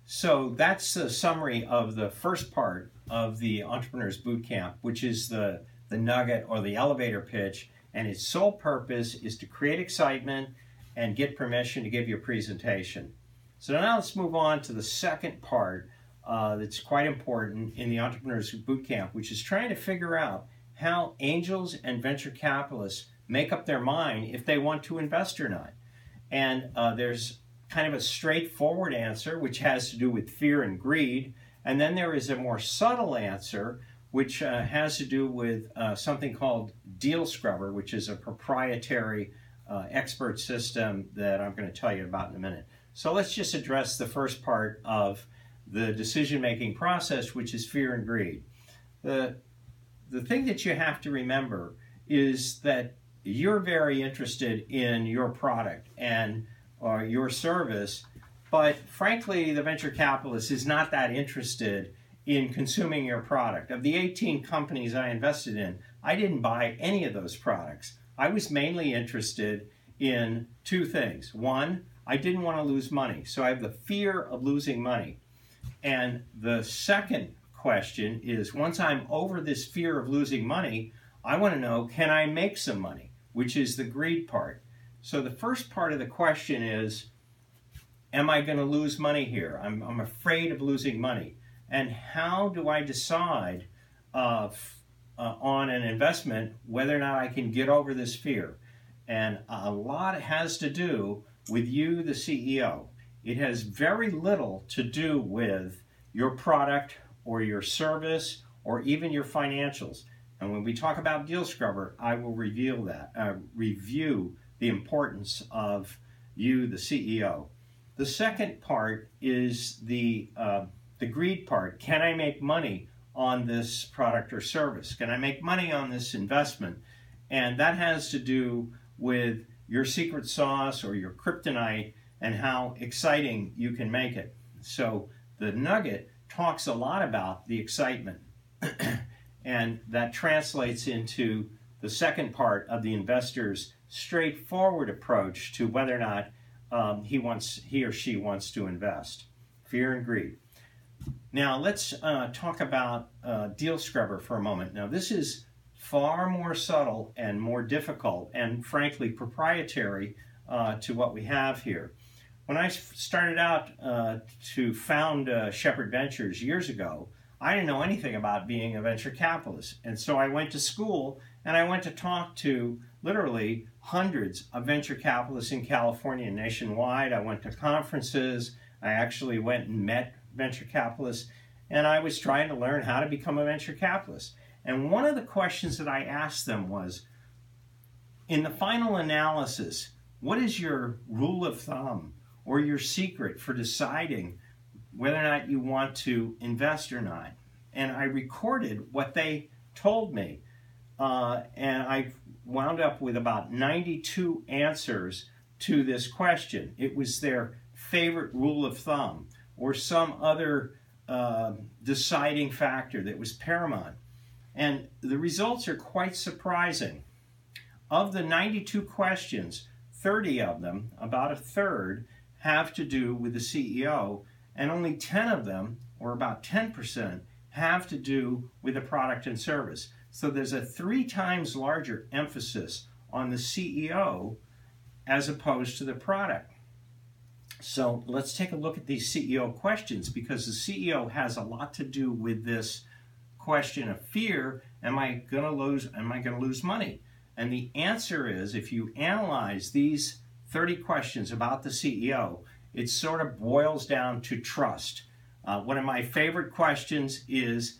So that's a summary of the first part of the Entrepreneur's Bootcamp, which is the nugget or the elevator pitch, and its sole purpose is to create excitement and get permission to give you a presentation. So now let's move on to the second part that's quite important in the Entrepreneur's Bootcamp, which is trying to figure out how angels and venture capitalists make up their mind if they want to invest or not. And there's kind of a straightforward answer, which has to do with fear and greed. And then there is a more subtle answer, which has to do with something called Deal Scrubber, which is a proprietary expert system that I'm going to tell you about in a minute. So let's just address the first part of the decision-making process, which is fear and greed. The thing that you have to remember is that you're very interested in your product and or your service, but frankly, the venture capitalist is not that interested in consuming your product. Of the 18 companies I invested in, I didn't buy any of those products. I was mainly interested in two things. One, I didn't want to lose money, so I have the fear of losing money. And the second question is, once I'm over this fear of losing money, I want to know, can I make some money, which is the greed part. So the first part of the question is, am I going to lose money here? I'm afraid of losing money. And how do I decide on an investment whether or not I can get over this fear? And a lot has to do with you, the CEO. It has very little to do with your product or your service or even your financials. And when we talk about Deal Scrubber, I will reveal that, review the importance of you, the CEO. The second part is the greed part. Can I make money on this product or service? Can I make money on this investment? And that has to do with your secret sauce or your kryptonite and how exciting you can make it. So the nugget talks a lot about the excitement. And that translates into the second part of the investor's straightforward approach to whether or not he or she wants to invest. Fear and greed. Now let's talk about Deal Scrubber for a moment. Now this is far more subtle and more difficult and frankly proprietary to what we have here. When I started out to found Shepherd Ventures years ago, I didn't know anything about being a venture capitalist. And so I went to school and I went to talk to literally hundreds of venture capitalists in California and nationwide. I went to conferences. I actually went and met venture capitalists. And I was trying to learn how to become a venture capitalist. And one of the questions that I asked them was, in the final analysis, what is your rule of thumb or your secret for deciding whether or not you want to invest or not? And I recorded what they told me. And I wound up with about 92 answers to this question. It was their favorite rule of thumb or some other deciding factor that was paramount. And the results are quite surprising. Of the 92 questions, 30 of them, about a third, have to do with the CEO, and only 10 of them, or about 10%, have to do with the product and service. So there's a 3 times larger emphasis on the CEO as opposed to the product. So let's take a look at these CEO questions, because the CEO has a lot to do with this question of fear. Am I going to lose money? And the answer is, if you analyze these 30 questions about the CEO, it sort of boils down to trust. One of my favorite questions is,